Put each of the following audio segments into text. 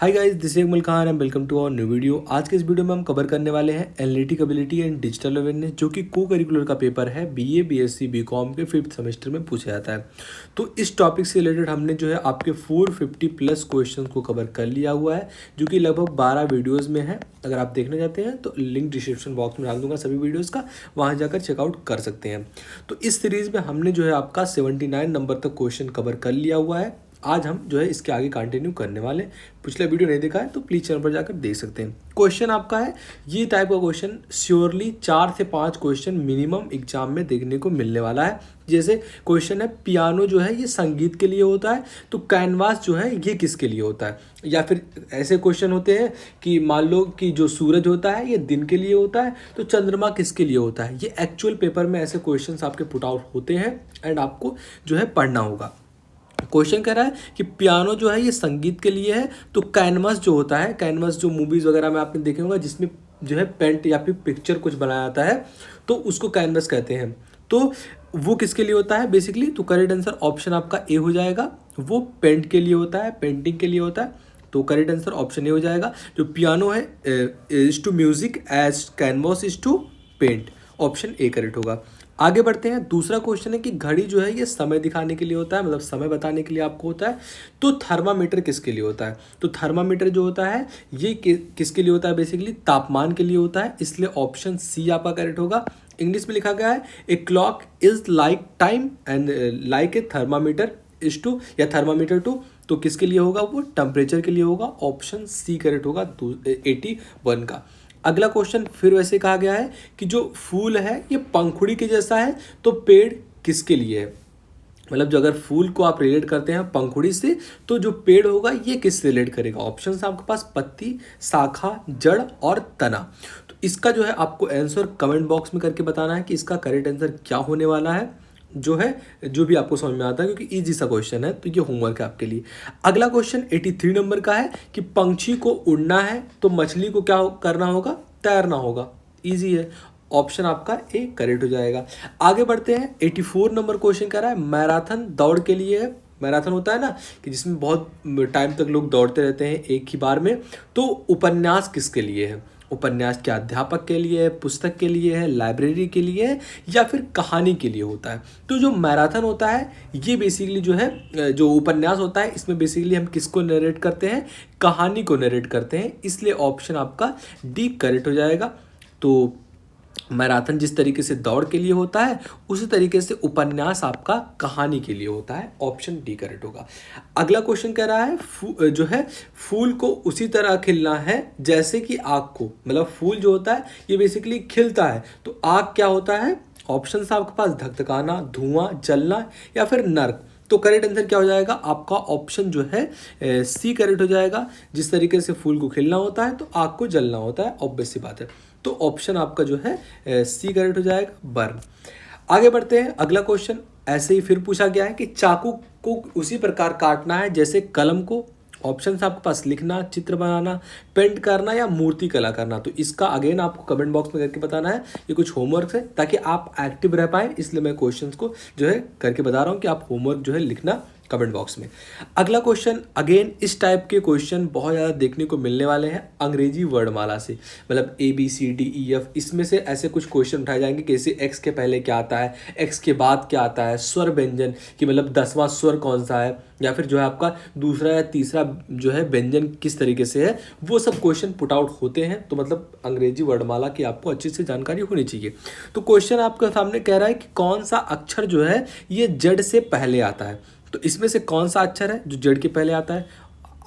Hi guys, this is Akmal Khan and welcome to our new video. आज के इस video में हम कवर करने वाले हैं analytic ability and digital awareness, जो कि को करिकुलर का पेपर है बीए बीएससी बीकॉम के 5th सेमेस्टर में पूछा जाता है। तो इस टॉपिक से रिलेटेड हमने जो है आपके 450 प्लस क्वेश्चन को कवर कर लिया हुआ है, जो कि लगभग 12 वीडियोज़ में है। अगर आप देखना चाहते हैं तो लिंक डिस्क्रिप्शन बॉक्स में डाल दूंगा सभी वीडियोज़ का, वहाँ जाकर चेकआउट कर सकते हैं। तो इस सीरीज़ में हमने जो है आपका 79 नंबर तक क्वेश्चन कवर कर लिया हुआ है। आज हम जो है इसके आगे कंटिन्यू करने वाले। पिछला वीडियो नहीं देखा है तो प्लीज़ चैनल पर जाकर देख सकते हैं। क्वेश्चन आपका है ये टाइप का क्वेश्चन श्योरली 4 से 5 क्वेश्चन मिनिमम एग्जाम में देखने को मिलने वाला है। जैसे क्वेश्चन है पियानो जो है ये संगीत के लिए होता है, तो कैनवास जो है ये किसके लिए होता है। या फिर ऐसे क्वेश्चन होते हैं कि मान लो कि जो सूरज होता है ये दिन के लिए होता है, तो चंद्रमा किसके लिए होता है। ये एक्चुअल पेपर में ऐसे क्वेश्चन आपके पुट आउट होते हैं एंड आपको जो है पढ़ना होगा। क्वेश्चन कह रहा है कि पियानो जो है ये संगीत के लिए है, तो कैनवस जो होता है, कैनवस जो मूवीज़ वगैरह में आपने देखे होगा जिसमें जो है पेंट या फिर पिक्चर कुछ बनाया जाता है, तो उसको कैनवस कहते हैं। तो वो किसके लिए होता है बेसिकली, तो करेक्ट आंसर ऑप्शन आपका ए हो जाएगा। वो पेंट के लिए होता है, पेंटिंग के लिए होता है, तो करेक्ट आंसर ऑप्शन ए हो जाएगा। जो पियानो है is to music as canvas is to paint, option A correct होगा। आगे बढ़ते हैं। दूसरा क्वेश्चन है कि घड़ी जो है ये समय दिखाने के लिए होता है, मतलब समय बताने के लिए आपको होता है, तो थर्मामीटर किसके लिए होता है। तो थर्मामीटर जो होता है ये किसके लिए होता है, बेसिकली तापमान के लिए होता है, इसलिए ऑप्शन सी आपका करेक्ट होगा। इंग्लिश में लिखा गया है a clock is like time and like a thermometer is to, या थर्मामीटर टू, तो किसके लिए होगा, वो टेम्परेचर के लिए होगा, ऑप्शन सी करेक्ट होगा 81 का। अगला क्वेश्चन फिर वैसे कहा गया है कि जो फूल है ये पंखुड़ी के जैसा है, तो पेड़ किसके लिए है। मतलब जो अगर फूल को आप रिलेट करते हैं पंखुड़ी से, तो जो पेड़ होगा ये किससे रिलेट करेगा। ऑप्शन आपके पास पत्ती, शाखा, जड़ और तना। तो इसका जो है आपको आंसर कमेंट बॉक्स में करके बताना है कि इसका करेक्ट आंसर क्या होने वाला है, जो है जो भी आपको समझ में आता है, क्योंकि इजी सा क्वेश्चन है, तो ये होमवर्क है आपके लिए। अगला क्वेश्चन 83 नंबर का है कि पंछी को उड़ना है तो मछली को क्या करना होगा, तैरना होगा। इजी है, ऑप्शन आपका ए करेक्ट हो जाएगा। आगे बढ़ते हैं। 84 नंबर क्वेश्चन कह रहा है मैराथन दौड़ के लिए है। मैराथन होता है ना कि जिसमें बहुत टाइम तक लोग दौड़ते रहते हैं एक ही बार में, तो उपन्यास किसके लिए है। उपन्यास क्या अध्यापक के लिए है, पुस्तक के लिए है, लाइब्रेरी के लिए है, या फिर कहानी के लिए होता है। तो जो मैराथन होता है ये बेसिकली जो है, जो उपन्यास होता है इसमें बेसिकली हम किसको नरेट करते हैं, कहानी को नरेट करते हैं, इसलिए ऑप्शन आपका डी करेक्ट हो जाएगा। तो मैराथन जिस तरीके से दौड़ के लिए होता है, उसी तरीके से उपन्यास आपका कहानी के लिए होता है, ऑप्शन डी करेक्ट होगा। अगला क्वेश्चन कह रहा है जो है फूल को उसी तरह खिलना है जैसे कि आग को, मतलब फूल जो होता है ये बेसिकली खिलता है, तो आग क्या होता है। ऑप्शन आपके पास धकधकाना, धुआं, जलना, या फिर नर्क। तो करेक्ट आंसर क्या हो जाएगा आपका, ऑप्शन जो है सी करेक्ट हो जाएगा। जिस तरीके से फूल को खिलना होता है तो आग को जलना होता है, ऑब्वियस सी बात है। तो ऑप्शन आपका जो है सी करेक्ट हो जाएगा, बर्न। आगे बढ़ते हैं। अगला क्वेश्चन ऐसे ही फिर पूछा गया है कि चाकू को उसी प्रकार काटना है जैसे कलम को। ऑप्शन आपके पास लिखना, चित्र बनाना, पेंट करना, या मूर्ति कला करना। तो इसका अगेन आपको कमेंट बॉक्स में करके बताना है। ये कुछ होमवर्क है ताकि आप एक्टिव रह पाए, इसलिए मैं क्वेश्चंस को जो है करके बता रहा हूँ कि आप होमवर्क जो है लिखना कमेंट बॉक्स में। अगला क्वेश्चन अगेन इस टाइप के क्वेश्चन बहुत ज़्यादा देखने को मिलने वाले हैं अंग्रेजी वर्णमाला से, मतलब ABCDEF, इसमें से ऐसे कुछ क्वेश्चन उठाए जाएंगे कैसे एक्स के पहले क्या आता है, एक्स के बाद क्या आता है, स्वर व्यंजन कि मतलब 10वां स्वर कौन सा है, या फिर जो है आपका दूसरा या तीसरा जो है व्यंजन किस तरीके से है, वो सब क्वेश्चन पुट आउट होते हैं। तो मतलब अंग्रेजी वर्णमाला की आपको अच्छी से जानकारी होनी चाहिए। तो क्वेश्चन आपके सामने कह रहा है कि कौन सा अक्षर जो है ये जड़ से पहले आता है। तो इसमें से कौन सा अक्षर है जो जड़ के पहले आता है।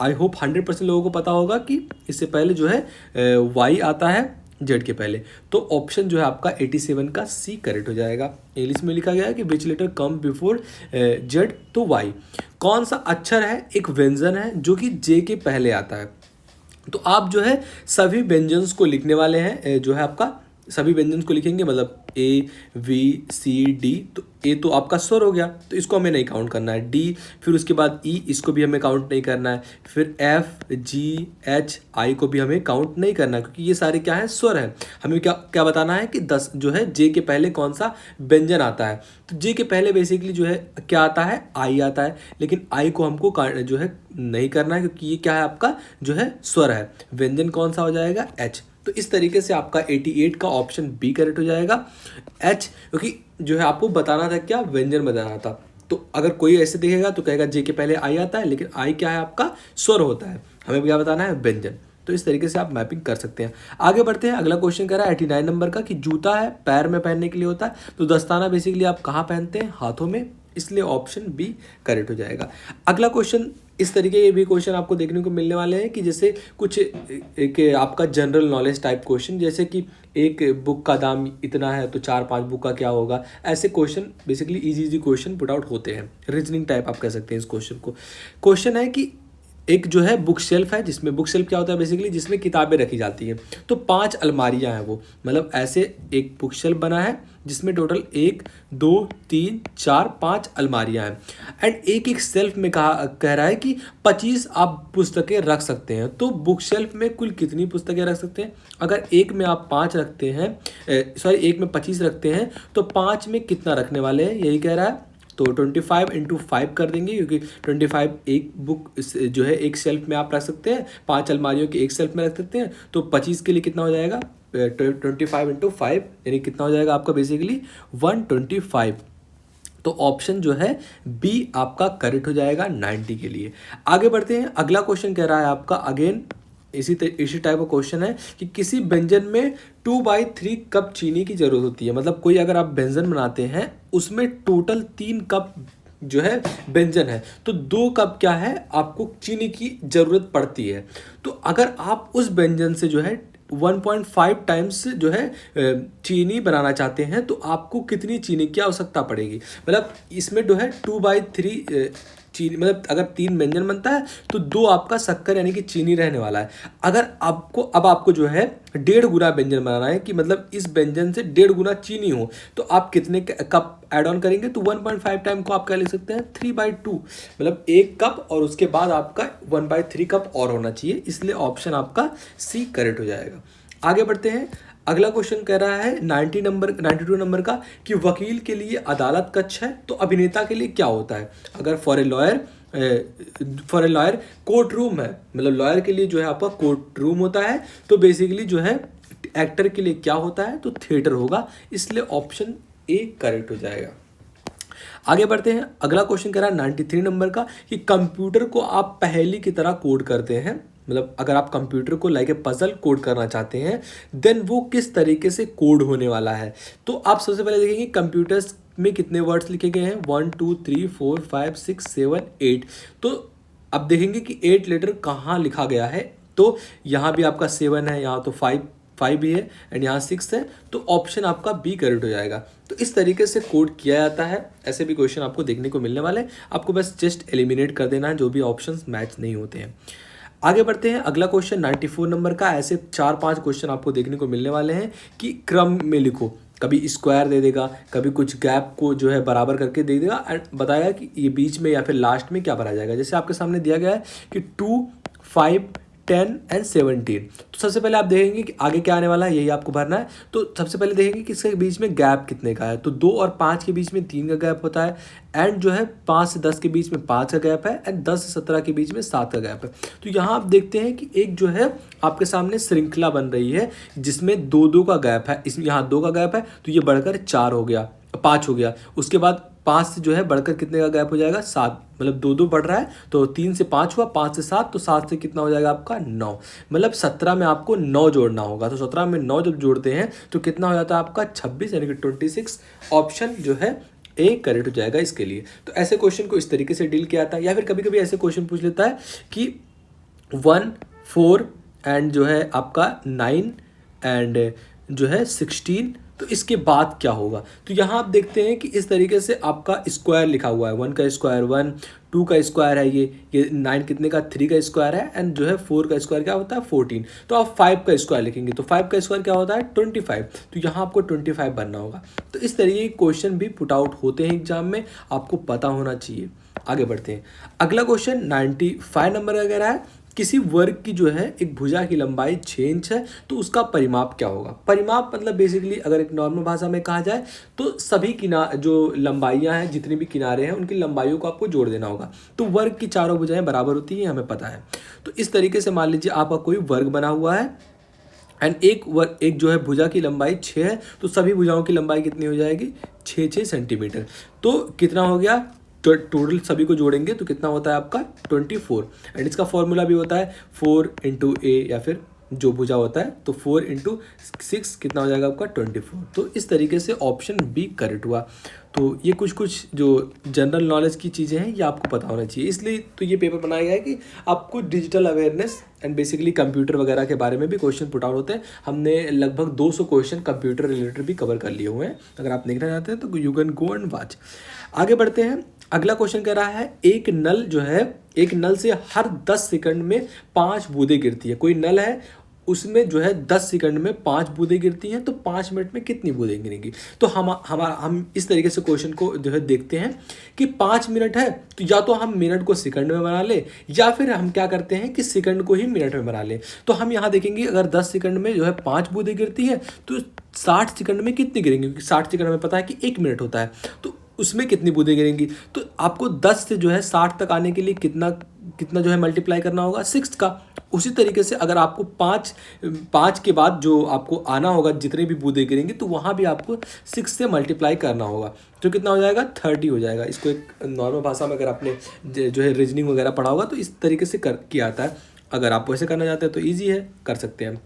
आई होप 100% लोगों को पता होगा कि इससे पहले जो है वाई आता है जेड के पहले। तो ऑप्शन जो है आपका 87 का सी करेक्ट हो जाएगा। इंग्लिश में लिखा गया है कि विच लेटर कम बिफोर जेड, तो वाई। कौन सा अक्षर है, एक व्यंजन है जो कि जे के पहले आता है। तो आप जो है सभी व्यंजन्स को लिखने वाले हैं जो है आपका सभी व्यंजन को लिखेंगे, मतलब ए वी सी डी, तो ए तो आपका स्वर हो गया, तो इसको हमें नहीं काउंट करना है। डी, फिर उसके बाद ई, इसको भी हमें काउंट नहीं करना है। फिर एफ जी एच आई को भी हमें काउंट नहीं करना है, क्योंकि ये सारे क्या है, स्वर हैं। हमें क्या क्या बताना है कि 10 जो है जे के पहले कौन सा व्यंजन आता है। तो जे के पहले बेसिकली जो है क्या आता है, आई आता है, लेकिन आई को हमको जो है नहीं करना है, क्योंकि ये क्या है, आपका जो है स्वर है। व्यंजन कौन सा हो जाएगा, एच। तो इस तरीके से आपका 88 का ऑप्शन बी करेक्ट हो जाएगा, एच, क्योंकि जो है आपको बताना था क्या, व्यंजन बताना था। तो अगर कोई ऐसे देखेगा तो कहेगा जे के पहले आई आता है, लेकिन आई क्या है, आपका स्वर होता है, हमें क्या बताना है, व्यंजन। तो इस तरीके से आप मैपिंग कर सकते हैं। आगे बढ़ते हैं, अगला क्वेश्चन कह रहा है 89 नंबर का कि जूता है पैर में पहनने के लिए होता है, तो दस्ताना बेसिकली आप कहाँ पहनते हैं, हाथों में, इसलिए ऑप्शन बी करेक्ट हो जाएगा। अगला क्वेश्चन इस तरीके के भी क्वेश्चन आपको देखने को मिलने वाले हैं कि जैसे कुछ एक आपका जनरल नॉलेज टाइप क्वेश्चन, जैसे कि एक बुक का दाम इतना है तो 4-5 बुक का क्या होगा, ऐसे question basically easy question put out होते हैं। रीजनिंग टाइप आप कह सकते हैं इस क्वेश्चन को। क्वेश्चन है कि एक जो है बुक शेल्फ है, जिसमें बुक शेल्फ क्या होता है बेसिकली, जिसमें किताबें रखी जाती हैं, तो 5 अलमारियां हैं वो, मतलब ऐसे एक बुक शेल्फ बना है जिसमें टोटल 1 2 3 4 5 अलमारियां हैं। एंड एक एक शेल्फ में कह रहा है कि 25 आप पुस्तकें रख सकते हैं। तो बुक शेल्फ में कुल कितनी पुस्तकें रख सकते हैं, अगर एक में आप 5 रखते हैं, एक में 25 रखते हैं, तो 5 में कितना रखने वाले हैं, यही कह रहा है। तो 25 इंटू 5 कर देंगे, क्योंकि 25 एक बुक जो है एक शेल्फ में आप रख सकते हैं, 5 अलमारियों के एक शेल्फ में रख सकते हैं, तो 25 के लिए कितना हो जाएगा, 25 इंटू 5 यानी कितना हो जाएगा आपका बेसिकली 125। तो ऑप्शन जो है बी आपका करेक्ट हो जाएगा 90 के लिए। आगे बढ़ते हैं, अगला क्वेश्चन कह रहा है आपका अगेन इसी टाइप का क्वेश्चन है कि किसी व्यंजन में 2/3 कप चीनी की जरूरत होती है। मतलब कोई अगर आप व्यंजन बनाते हैं उसमें टोटल 3 कप जो है व्यंजन है, तो 2 कप क्या है, आपको चीनी की जरूरत पड़ती है। तो अगर आप उस व्यंजन से जो है 1.5 टाइम्स जो है चीनी बनाना चाहते हैं, तो आपको कितनी चीनी की आवश्यकता पड़ेगी। मतलब इसमें जो है 2/3 चीनी, मतलब अगर 3 व्यंजन बनता है तो 2 आपका शक्कर यानी कि चीनी रहने वाला है। अगर आपको जो है 1.5 गुना व्यंजन बनाना है, कि मतलब इस व्यंजन से 1.5 गुना चीनी हो, तो आप कितने कप ऐड ऑन करेंगे, तो 1.5 टाइम को आप क्या लिख सकते हैं, 3/2, मतलब 1 कप और उसके बाद आपका 1/3 कप और होना चाहिए, इसलिए ऑप्शन आपका सी करेक्ट हो जाएगा। आगे बढ़ते हैं, अगला क्वेश्चन कह रहा है 92 नंबर का कि वकील के लिए अदालत कक्ष है, तो अभिनेता के लिए क्या होता है। अगर for a lawyer court room है, मतलब लॉयर के लिए जो है आपका कोर्ट रूम होता है, तो बेसिकली जो है एक्टर के लिए क्या होता है, तो थिएटर होगा, इसलिए ऑप्शन ए करेक्ट हो जाएगा। आगे बढ़ते हैं, अगला क्वेश्चन कह रहा है 93 नंबर का कि कंप्यूटर को आप पहेली की तरह कोड करते हैं। मतलब अगर आप कंप्यूटर को लाइक ए पजल कोड करना चाहते हैं, देन वो किस तरीके से कोड होने वाला है। तो आप सबसे पहले देखेंगे कंप्यूटर्स में कितने वर्ड्स लिखे गए हैं, 1 2 3 4 5 6 7 8। तो अब देखेंगे कि 8 लेटर कहाँ लिखा गया है, तो यहाँ भी आपका 7 है, यहाँ तो 5 भी है, एंड यहाँ 6 है, तो ऑप्शन आपका बी करेक्ट हो जाएगा। तो इस तरीके से कोड किया जाता है। ऐसे भी क्वेश्चन आपको देखने को मिलने वाले हैं, आपको बस जस्ट एलिमिनेट कर देना है जो भी ऑप्शंस मैच नहीं होते हैं। आगे बढ़ते हैं, अगला क्वेश्चन 94 नंबर का। ऐसे 4-5 क्वेश्चन आपको देखने को मिलने वाले हैं कि क्रम में लिखो, कभी स्क्वायर दे देगा, कभी कुछ गैप को जो है बराबर करके दे देगा, एंड बताएगा कि ये बीच में या फिर लास्ट में क्या भरा जाएगा। जैसे आपके सामने दिया गया है कि 2 5 10 एंड 17। तो सबसे पहले आप देखेंगे कि आगे क्या आने वाला है, यही आपको भरना है। तो सबसे पहले देखेंगे कि इसके बीच में गैप कितने का है, तो 2 और 5 के बीच में 3 का गैप होता है, एंड जो है 5 से 10 के बीच में 5 का गैप है, एंड 10 से 17 के बीच में 7 का गैप है। तो यहाँ आप देखते हैं कि एक जो है आपके सामने श्रृंखला बन रही है जिसमें 2-2 का गैप है, इसमें यहाँ 2 का गैप है, तो ये बढ़कर 4 हो गया, 5 हो गया। उसके बाद 5 से जो है बढ़कर कितने का गैप हो जाएगा, 7, मतलब 2-2 बढ़ रहा है, तो 3 से 5 हुआ, 5 से 7, तो 7 से कितना हो जाएगा आपका 9, मतलब 17 में आपको 9 जोड़ना होगा। तो 17 में 9 जब जोड़ते हैं तो कितना हो जाता है आपका 26 यानी कि 26। ऑप्शन जो है ए करेक्ट हो जाएगा इसके लिए। तो ऐसे क्वेश्चन को इस तरीके से डील किया जाता है, या फिर कभी कभी ऐसे क्वेश्चन पूछ लेता है कि 1 4 एंड जो है आपका 9 एंड जो है 16 तो इसके बाद क्या होगा, तो यहाँ आप देखते हैं कि इस तरीके से आपका स्क्वायर लिखा हुआ है, 1 का स्क्वायर 1, 2 का स्क्वायर है ये 9 कितने का 3 का स्क्वायर है, एंड जो है 4 का स्क्वायर क्या होता है 14। तो आप 5 का स्क्वायर लिखेंगे तो 5 का स्क्वायर क्या होता है 25, तो यहाँ आपको 25 बनना होगा। तो इस तरीके के क्वेश्चन भी पुट आउट होते हैं एग्जाम में, आपको पता होना चाहिए। आगे बढ़ते हैं, अगला क्वेश्चन 95 नंबर का कह रहा है किसी वर्ग की जो है एक भुजा की लंबाई 6 इंच है तो उसका परिमाप क्या होगा। परिमाप मतलब बेसिकली अगर एक नॉर्मल भाषा में कहा जाए तो सभी जो लंबाइयां हैं, जितनी भी किनारे हैं उनकी लंबाइयों को आपको जोड़ देना होगा। तो वर्ग की चारों भुजाएं बराबर होती हैं, हमें पता है। तो इस तरीके से मान लीजिए आपका कोई वर्ग बना हुआ है एंड एक जो है भुजा की लंबाई 6 है, तो सभी भुजाओं की लंबाई कितनी हो जाएगी 6 सेंटीमीटर। तो कितना हो गया, तो टोटल सभी को जोड़ेंगे तो कितना होता है आपका 24। एंड इसका फॉर्मूला भी होता है 4 इंटू ए, या फिर जो भुजा होता है तो 4 इंटू 6 कितना हो जाएगा आपका 24। तो इस तरीके से ऑप्शन बी करेक्ट हुआ। तो ये कुछ जो जनरल नॉलेज की चीज़ें हैं ये आपको पता होना चाहिए, इसलिए तो ये पेपर बनाया गया है कि आपको digital awareness and basically computer वगैरह के बारे में भी क्वेश्चन पुट आउट होते हैं। हमने लगभग 200 क्वेश्चन कंप्यूटर रिलेटेड भी कवर कर लिए हुए हैं, अगर आप देखना चाहते हैं तो you can go and watch. आगे बढ़ते हैं, अगला क्वेश्चन कह रहा है एक नल से हर 10 सेकंड में 5 बूंदें गिरती है। कोई नल है उसमें जो है 10 सेकंड में 5 बूंदें गिरती हैं, तो 5 मिनट में कितनी बूंदें गिरेंगी। तो हम इस तरीके से क्वेश्चन को जो है देखते हैं कि 5 मिनट है तो या तो हम मिनट को सेकंड में बना ले, या फिर हम क्या करते हैं कि सेकंड को ही मिनट में बना ले। तो हम यहाँ देखेंगे अगर 10 सेकंड में जो है 5 बूंदें गिरती है तो 60 सेकंड में कितनी गिरेंगी, क्योंकि 60 सेकंड में पता है कि 1 मिनट होता है, तो उसमें कितनी बूंदें गिरेंगी। तो आपको 10 से जो है 60 तक आने के लिए कितना जो है मल्टीप्लाई करना होगा 6 का। उसी तरीके से अगर आपको 5 के बाद जो आपको आना होगा जितने भी बूंदें गिरेंगी, तो वहाँ भी आपको 6 से मल्टीप्लाई करना होगा, तो कितना हो जाएगा 30 हो जाएगा। इसको एक नॉर्मल भाषा में अगर आपने जो है रीजनिंग वगैरह पढ़ा होगा तो इस तरीके से किया आता है। अगर आप वैसे करना चाहते हैं तो ईजी है, कर सकते हैं।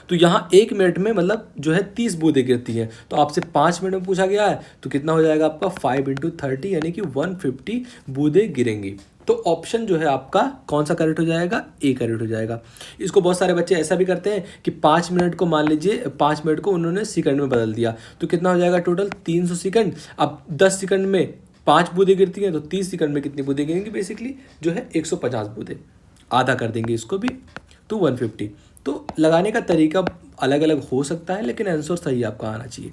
तो यहाँ 1 मिनट में मतलब जो है 30 बूंदें गिरती हैं, तो आपसे 5 मिनट में पूछा गया है तो कितना हो जाएगा आपका 5 इंटू 30 यानी कि 150 बूंदें गिरेंगी। तो ऑप्शन जो है आपका कौन सा करेक्ट हो जाएगा, ए करेक्ट हो जाएगा। इसको बहुत सारे बच्चे ऐसा भी करते हैं कि 5 मिनट को मान लीजिए 5 मिनट को उन्होंने सेकंड में बदल दिया, तो कितना हो जाएगा टोटल 300 सेकंड। अब 10 सेकंड में 5 बूंदें गिरती हैं तो 30 सेकंड में कितनी बूंदें गिरेंगी, बेसिकली जो है 150 बूंदें। आधा कर देंगे इसको भी तो 150। तो लगाने का तरीका अलग अलग हो सकता है, लेकिन आंसर सही आपका आना चाहिए।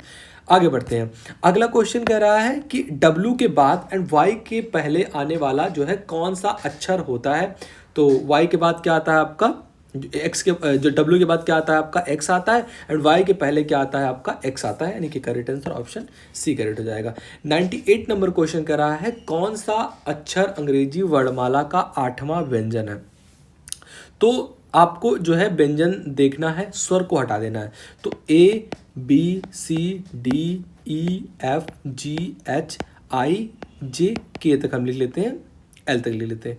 आगे बढ़ते हैं, अगला क्वेश्चन कह रहा है कि W के बाद एंड Y के पहले आने वाला जो है कौन सा अक्षर होता है। तो Y के बाद क्या आता है आपका जो W के बाद क्या आता है आपका X आता है, एंड Y के पहले क्या आता है आपका X आता है, यानी कि correct answer option C correct हो जाएगा। 98 नंबर क्वेश्चन कह रहा है कौन सा अक्षर अंग्रेजी वर्णमाला का 8वां व्यंजन है। तो आपको जो है व्यंजन देखना है, स्वर को हटा देना है। तो A B C D E F G H I J K तक हम लिख लेते हैं, L तक लिख लेते हैं,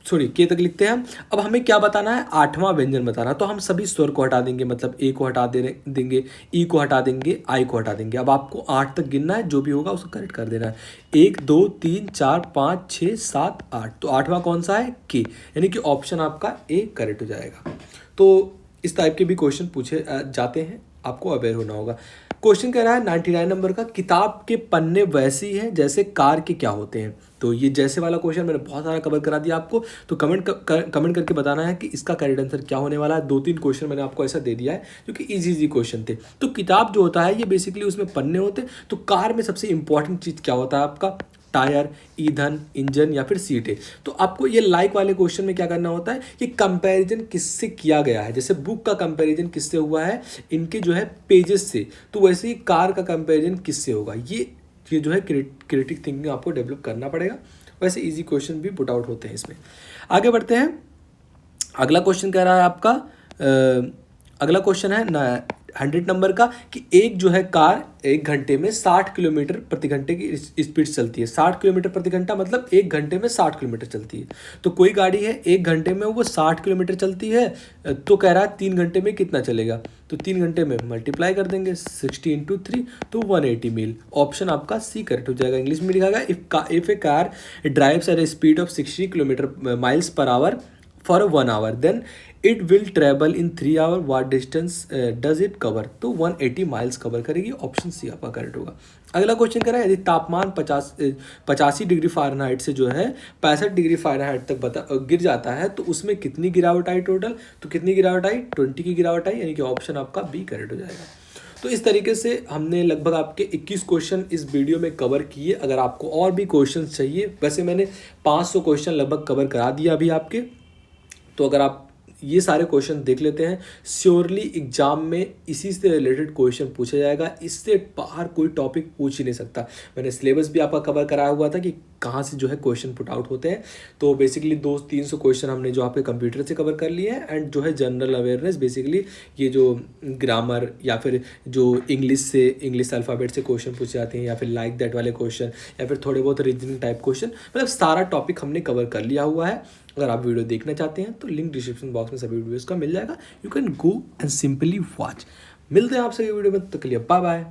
सॉरी K तक लिखते हैं हम। अब हमें क्या बताना है, 8वां व्यंजन बताना, तो हम सभी स्वर को हटा देंगे, मतलब A को हटा देंगे, E को हटा देंगे, I को हटा देंगे। अब आपको 8 तक गिनना है, जो भी होगा उसको करेक्ट कर देना है। 1 2 3 4 5 6 7 8, तो 8वां कौन सा है K, यानी कि ऑप्शन आपका A करेक्ट हो जाएगा। तो इस टाइप के भी क्वेश्चन पूछे जाते हैं, आपको अवेयर होना होगा। क्वेश्चन कह रहा है 99 नंबर का, किताब के पन्ने वैसी हैं जैसे कार के क्या होते हैं। तो ये जैसे वाला क्वेश्चन मैंने बहुत सारा कवर करा दिया आपको, तो कमेंट करके बताना है कि इसका करेक्ट आंसर क्या होने वाला है। 2-3 क्वेश्चन मैंने आपको ऐसा दे दिया है जो कि इजी क्वेश्चन थे। तो किताब जो होता है ये बेसिकली उसमें पन्ने होते हैं। तो कार में सबसे इंपॉर्टेंट चीज़ क्या होता है आपका, टायर, ईंधन, इंजन या फिर सीटें। तो आपको ये लाइक वाले क्वेश्चन में क्या करना होता है कि कंपैरिजन किससे किया गया है। जैसे बुक का कंपैरिजन किससे हुआ है, इनके जो है पेजेस से, तो वैसे ही कार का कंपैरिजन किससे होगा। ये जो है क्रिटिक थिंकिंग आपको डेवलप करना पड़ेगा। वैसे इजी क्वेश्चन भी पुट आउट होते हैं इसमें। आगे बढ़ते हैं, अगला क्वेश्चन कह रहा है आपका अगला क्वेश्चन है 100 नंबर का कि एक जो है कार 1 घंटे में 60 किलोमीटर प्रति घंटे की स्पीड चलती है। 60 किलोमीटर प्रति घंटा मतलब 1 घंटे में 60 किलोमीटर चलती है। तो कोई गाड़ी है 1 घंटे में वो 60 किलोमीटर चलती है, तो कह रहा है 3 घंटे में कितना चलेगा। तो 3 घंटे में मल्टीप्लाई कर देंगे 60 इंटू 3, तो 180 मील। ऑप्शन आपका सी करेक्ट हो जाएगा। इंग्लिश में लिखा गया if a car drives at a speed of 60 kilometer miles per hour for 1 hour, then it will travel in 3 hour, what distance does it cover? तो 180 माइल्स कवर करेगी। Option C आपका correct होगा। अगला question कह रहा है यदि तापमान 85 डिग्री फ़ारेनहाइट से जो है 65 डिग्री फ़ारेनहाइट तक गिर जाता है तो उसमें कितनी गिरावट आई टोटल? तो कितनी गिरावट आई? 20 की गिरावट आई, यानी कि ऑप्शन आपका बी करेक्ट हो जाएगा। तो इस तरीके से हमने लगभग आपके 21 क्वेश्चन इस वीडियो में कवर किए। अगर आपको और भी क्वेश्चन चाहिए, वैसे मैंने 500 क्वेश्चन लगभग कवर करा दिया अभी आपके, तो अगर आप ये सारे क्वेश्चन देख लेते हैं, श्योरली एग्जाम में इसी से रिलेटेड क्वेश्चन पूछा जाएगा। इससे बाहर कोई टॉपिक पूछ ही नहीं सकता। मैंने सिलेबस भी आपका कवर कराया हुआ था कि कहाँ से जो है क्वेश्चन पुट आउट होते हैं। तो बेसिकली 200-300 क्वेश्चन हमने जो आपके कंप्यूटर से कवर कर लिए हैं, एंड जो है जनरल अवेयरनेस, बेसिकली ये जो ग्रामर या फिर जो इंग्लिश अल्फ़ाबेट से क्वेश्चन पूछे जाते हैं, या फिर लाइक दैट वाले क्वेश्चन, या फिर थोड़े बहुत रीजनिंग टाइप क्वेश्चन, मतलब सारा टॉपिक हमने कवर कर लिया हुआ है। अगर आप वीडियो देखना चाहते हैं तो लिंक डिस्क्रिप्शन बॉक्स में सभी वीडियोज़ का मिल जाएगा। You can go and simply watch. मिलते हैं आपसे वीडियो में, तब तक के लिए बाय बाय।